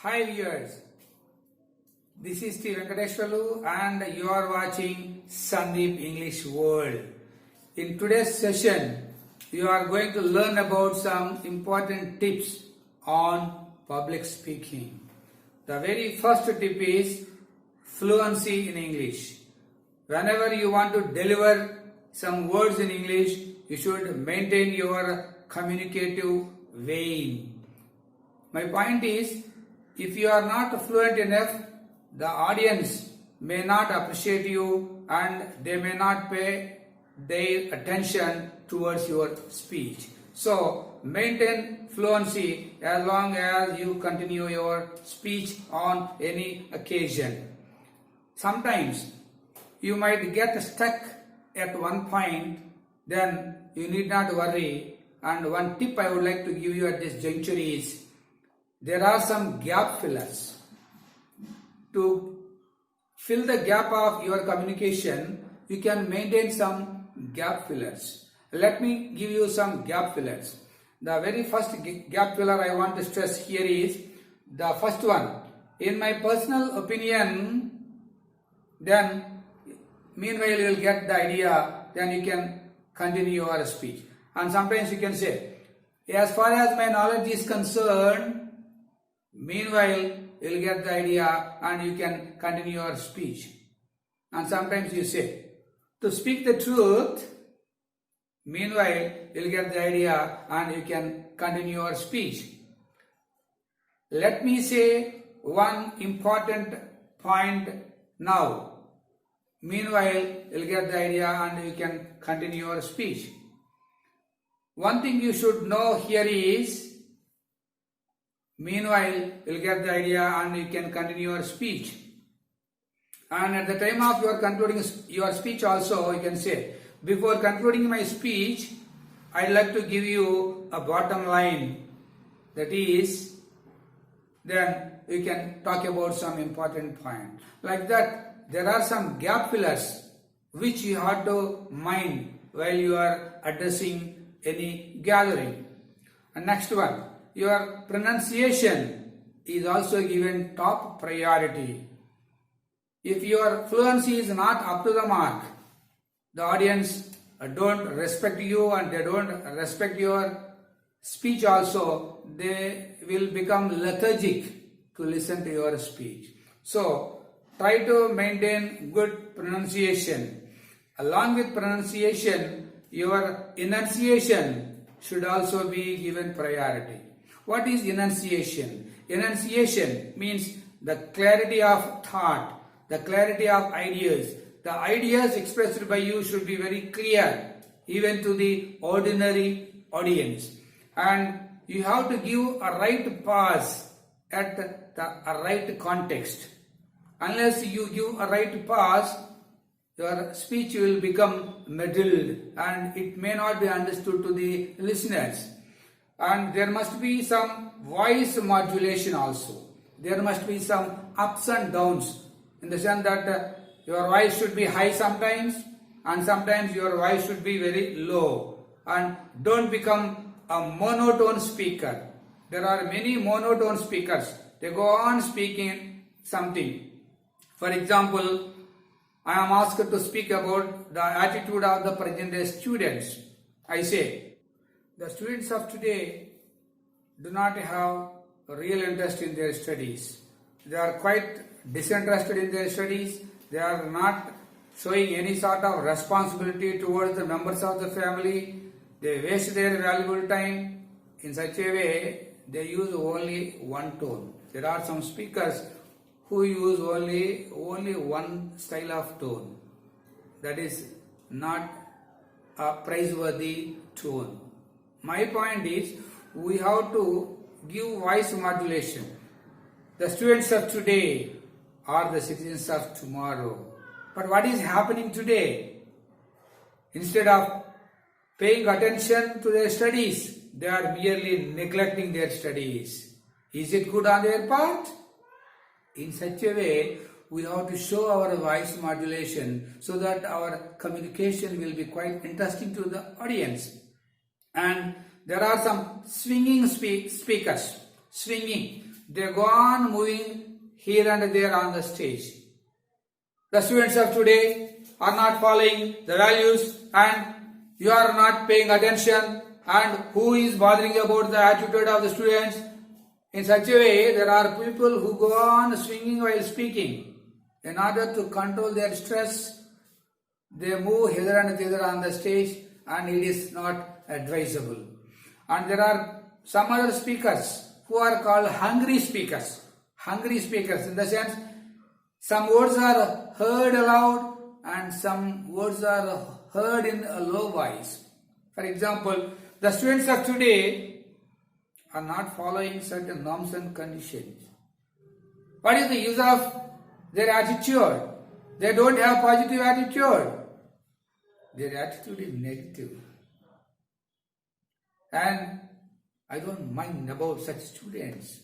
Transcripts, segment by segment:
Hi viewers, this is T. Venkateshwarlu and you are watching Sandeep English World. In today's session, you are going to learn about some important tips on public speaking. The very first tip is fluency in English. Whenever you want to deliver some words in English, you should maintain your communicative vein. My point is, if you are not fluent enough, the audience may not appreciate you and they may not pay their attention towards your speech. So, maintain fluency as long as you continue your speech on any occasion. Sometimes you might get stuck at one point, then you need not worry. And one tip I would like to give you at this juncture is, there are some gap fillers. To fill the gap of your communication, you can maintain some gap fillers. Let me give you some gap fillers. The very first gap filler I want to stress here is the first one. In my personal opinion, then meanwhile you will get the idea, then you can continue your speech. And sometimes you can say, as far as my knowledge is concerned, meanwhile, you will get the idea and you can continue your speech. And sometimes you say, to speak the truth, meanwhile, you will get the idea and you can continue your speech. Let me say one important point now. Meanwhile, you will get the idea and you can continue your speech. One thing you should know here is, meanwhile, you'll get the idea and you can continue your speech. And at the time of your concluding your speech also, you can say, before concluding my speech, I'd like to give you a bottom line. That is, then you can talk about some important point. Like that, there are some gap fillers which you have to mind while you are addressing any gathering. And next one. Your pronunciation is also given top priority. If your fluency is not up to the mark, the audience don't respect you and they don't respect your speech also, they will become lethargic to listen to your speech. So, try to maintain good pronunciation. Along with pronunciation, your enunciation should also be given priority. What is enunciation? Enunciation means the clarity of thought, the clarity of ideas. The ideas expressed by you should be very clear, even to the ordinary audience. And you have to give a right pause at a right context. Unless you give a right pause, your speech will become muddled and it may not be understood to the listeners. And there must be some voice modulation also. There must be some ups and downs in the sense that your voice should be high sometimes and sometimes your voice should be very low. And don't become a monotone speaker. There are many monotone speakers. They go on speaking something. For example, I am asked to speak about the attitude of the present day students. I say, the students of today do not have a real interest in their studies. They are quite disinterested in their studies. They are not showing any sort of responsibility towards the members of the family. They waste their valuable time. In such a way, they use only one tone. There are some speakers who use only one style of tone. That is not a praiseworthy tone. My point is, we have to give voice modulation. The students of today are the citizens of tomorrow. But what is happening today? Instead of paying attention to their studies, they are merely neglecting their studies. Is it good on their part? In such a way, we have to show our voice modulation so that our communication will be quite interesting to the audience. And there are some swinging speakers. Swinging. they go on moving here and there on the stage. The students of today are not following the values and you are not paying attention, and who is bothering about the attitude of the students? In such a way, there are people who go on swinging while speaking. In order to control their stress, they move hither and thither on the stage, and it is not advisable. And there are some other speakers who are called hungry speakers. Hungry speakers in the sense, some words are heard aloud and some words are heard in a low voice. For example, the students of today are not following certain norms and conditions. What is the use of their attitude? They don't have positive attitude. Their attitude is negative. And I don't mind about such students.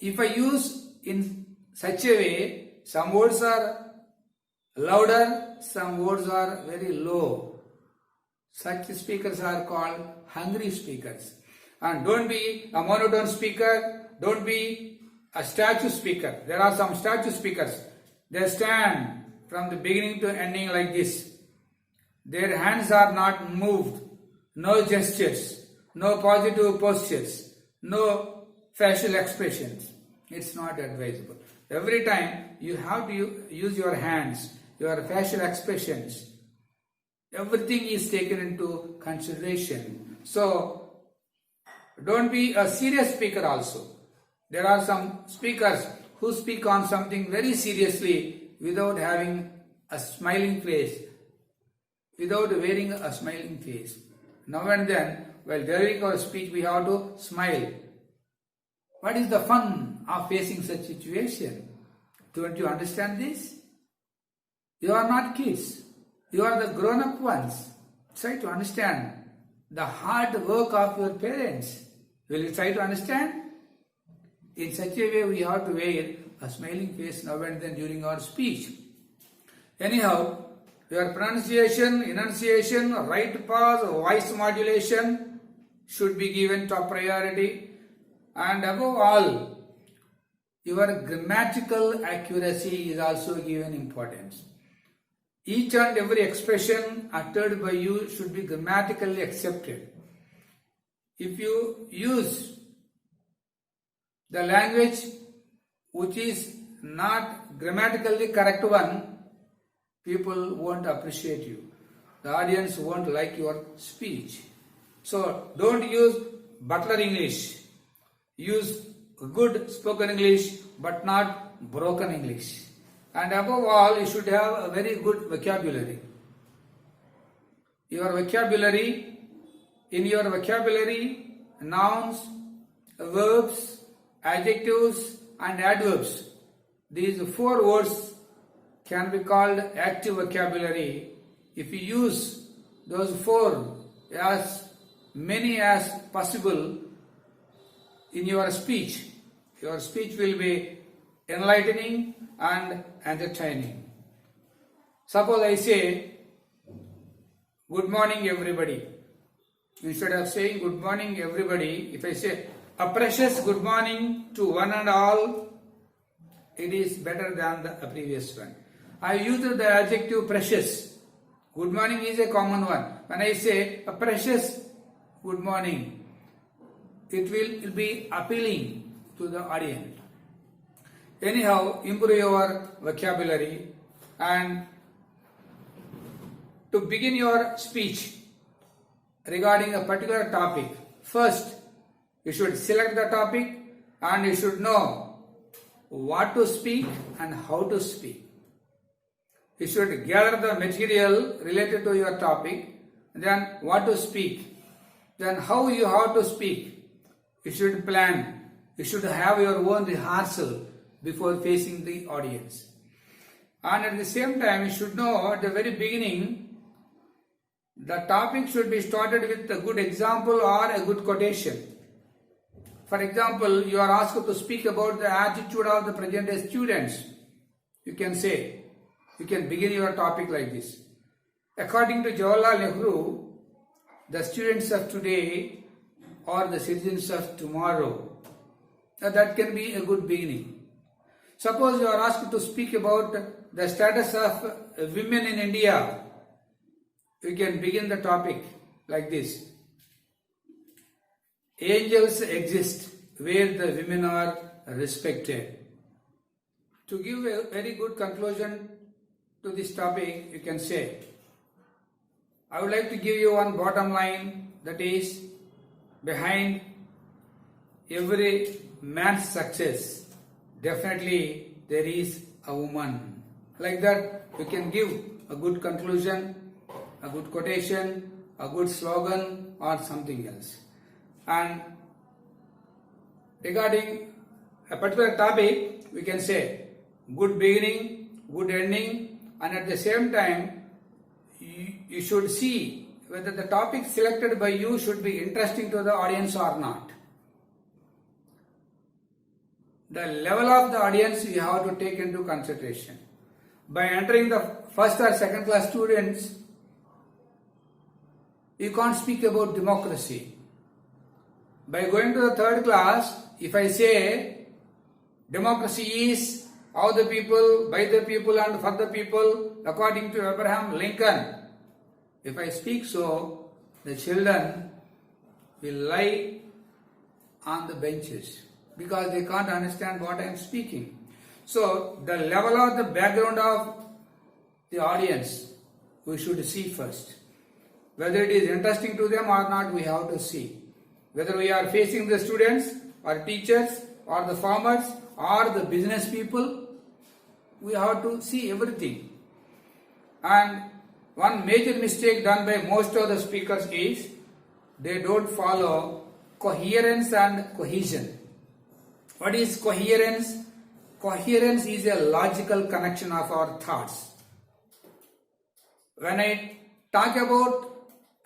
If I use in such a way, some words are louder, some words are very low. Such speakers are called hungry speakers. And don't be a monotone speaker, don't be a statue speaker. There are some statue speakers. They stand from the beginning to ending like this. Their hands are not moved, no gestures, no positive postures, no facial expressions. It's not advisable. Every time you have to use your hands, your facial expressions. Everything is taken into consideration. So, don't be a serious speaker also. There are some speakers who speak on something very seriously without having a smiling face, without wearing a smiling face. Now and then, while delivering our speech, we have to smile. What is the fun of facing such situation? Don't you understand this? You are not kids. You are the grown-up ones. Try to understand the hard work of your parents. Will you try to understand? In such a way, we have to wear a smiling face now and then during our speech. Anyhow, your pronunciation, enunciation, right pause, voice modulation should be given top priority. And above all, your grammatical accuracy is also given importance. Each and every expression uttered by you should be grammatically accepted. If you use the language which is not grammatically correct one, people won't appreciate you. The audience won't like your speech. So don't use butler English. Use good spoken English but not broken English. And above all, you should have a very good vocabulary. Your vocabulary, in your vocabulary, nouns, verbs, adjectives and adverbs, these 4 words can be called active vocabulary. If you use those 4 as many as possible in your speech will be enlightening and entertaining. Suppose I say, good morning everybody. Instead of saying good morning everybody, if I say a precious good morning to one and all, it is better than the previous one. I used the adjective precious. Good morning is a common one. When I say a precious good morning, it will be appealing to the audience. Anyhow, improve your vocabulary, and to begin your speech regarding a particular topic, first you should select the topic and you should know what to speak and how to speak. You should gather the material related to your topic, then what to speak, then how you have to speak. You should plan, you should have your own rehearsal before facing the audience. And at the same time, you should know at the very beginning, the topic should be started with a good example or a good quotation. For example, you are asked to speak about the attitude of the present day students. You can begin your topic like this. According to Jawaharlal Nehru, the students of today are the citizens of tomorrow. That can be a good beginning. Suppose you are asked to speak about the status of women in India. You can begin the topic like this. Angels exist where the women are respected. To give a very good conclusion to this topic, you can say, I would like to give you one bottom line, that is, behind every man's success, definitely there is a woman. Like that, you can give a good conclusion, a good quotation, a good slogan, or something else. And regarding a particular topic, we can say good beginning, good ending, and at the same time, you should see whether the topic selected by you should be interesting to the audience or not. The level of the audience you have to take into consideration. By entering the first or second class students, you can't speak about democracy. By going to the third class, if I say democracy is of the people, by the people and for the people, according to Abraham Lincoln, if I speak so, the children will lie on the benches because they can't understand what I am speaking. So, the level of the background of the audience, we should see first. Whether it is interesting to them or not, we have to see. Whether we are facing the students or teachers or the farmers or the business people, we have to see everything. And one major mistake done by most of the speakers is they don't follow coherence and cohesion. What is coherence? Coherence is a logical connection of our thoughts. When I talk about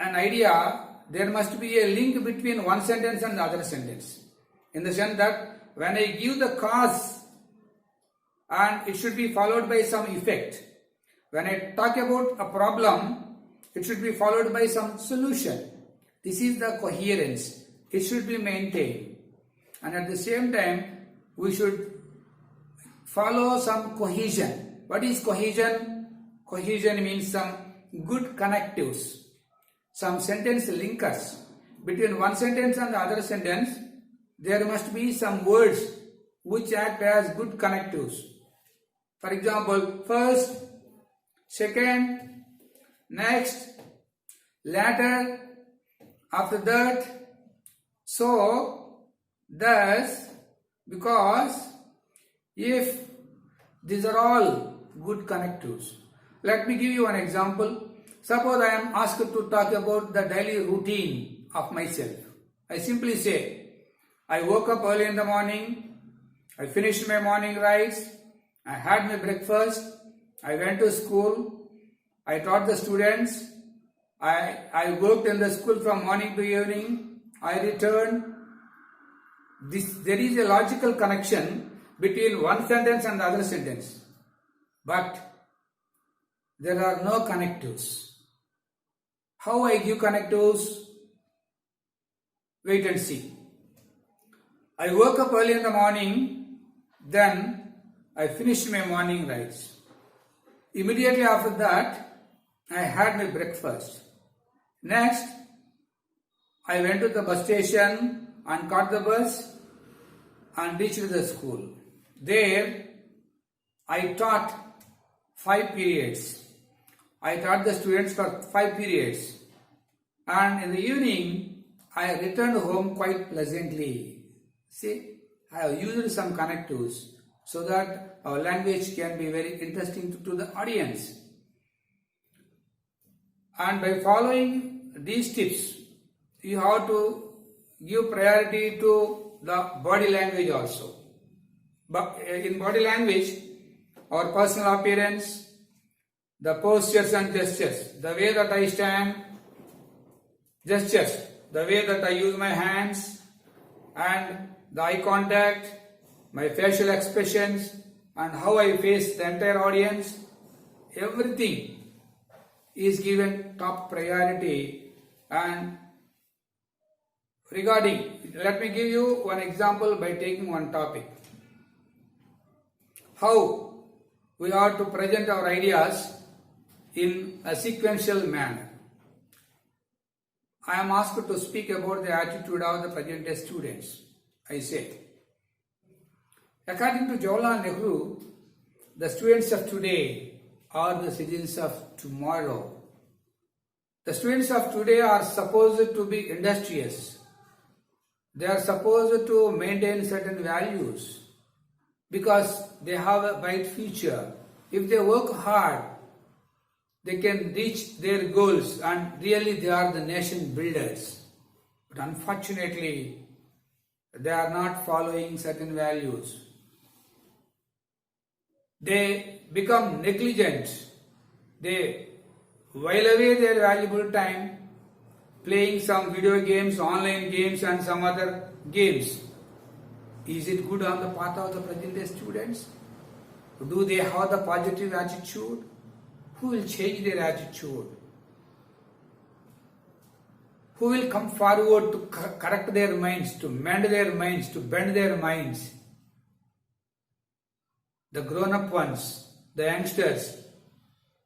an idea, there must be a link between one sentence and the other sentence. In the sense that when I give the cause, and it should be followed by some effect. When I talk about a problem, it should be followed by some solution. This is the coherence. It should be maintained. And at the same time, we should follow some cohesion. What is cohesion? Cohesion means some good connectives, some sentence linkers. Between one sentence and the other sentence, there must be some words which act as good connectives. For example, first, second, next, later, after that, so, thus, because, if these are all good connectives. Let me give you an example. Suppose I am asked to talk about the daily routine of myself. I simply say, I woke up early in the morning, I finished my morning rice, I had my breakfast, I went to school, I taught the students, I worked in the school from morning to evening, I returned. There is a logical connection between one sentence and the other sentence. But there are no connectives. How I give connectives? Wait and see. I woke up early in the morning, then I finished my morning rice. Immediately after that, I had my breakfast. Next, I went to the bus station and caught the bus and reached the school. There, I taught 5 periods. I taught the students for 5 periods. And in the evening, I returned home quite pleasantly. See, I have used some connectives so that our language can be very interesting to the audience. And by following these tips, you have to give priority to the body language also. But in body language, our personal appearance, the postures and gestures, the way that I stand, gestures, the way that I use my hands, and the eye contact, my facial expressions, and how I face the entire audience, everything is given top priority, and regarding, let me give you one example by taking one topic. How we are to present our ideas in a sequential manner. I am asked to speak about the attitude of the present day students. I say, according to Jawaharlal Nehru, the students of today are the citizens of tomorrow. The students of today are supposed to be industrious. They are supposed to maintain certain values because they have a bright future. If they work hard, they can reach their goals and really they are the nation builders. But unfortunately, they are not following certain values. They become negligent. They while away their valuable time playing some video games, online games and some other games. Is it good on the part of the present day students? Do they have the positive attitude? Who will change their attitude? Who will come forward to correct their minds, to mend their minds, to bend their minds? The grown-up ones, the youngsters,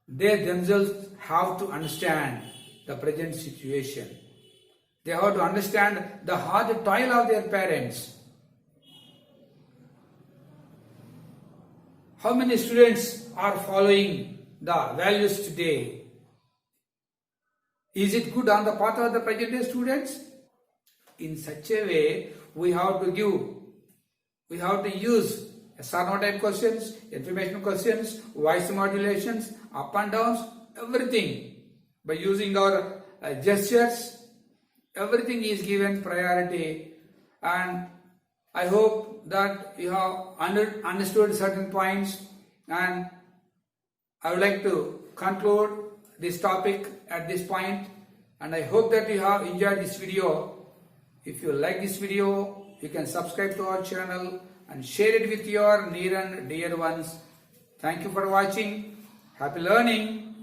they themselves have to understand the present situation. They have to understand the hard toil of their parents. How many students are following the values today? Is it good on the part of the present day students? In such a way, we have to use SR type questions, information questions, voice modulations, up and downs, everything. By using our gestures, everything is given priority, and I hope that you have understood certain points, and I would like to conclude this topic at this point, and I hope that you have enjoyed this video. If you like this video, you can subscribe to our channel and share it with your near and dear ones. Thank you for watching. Happy learning.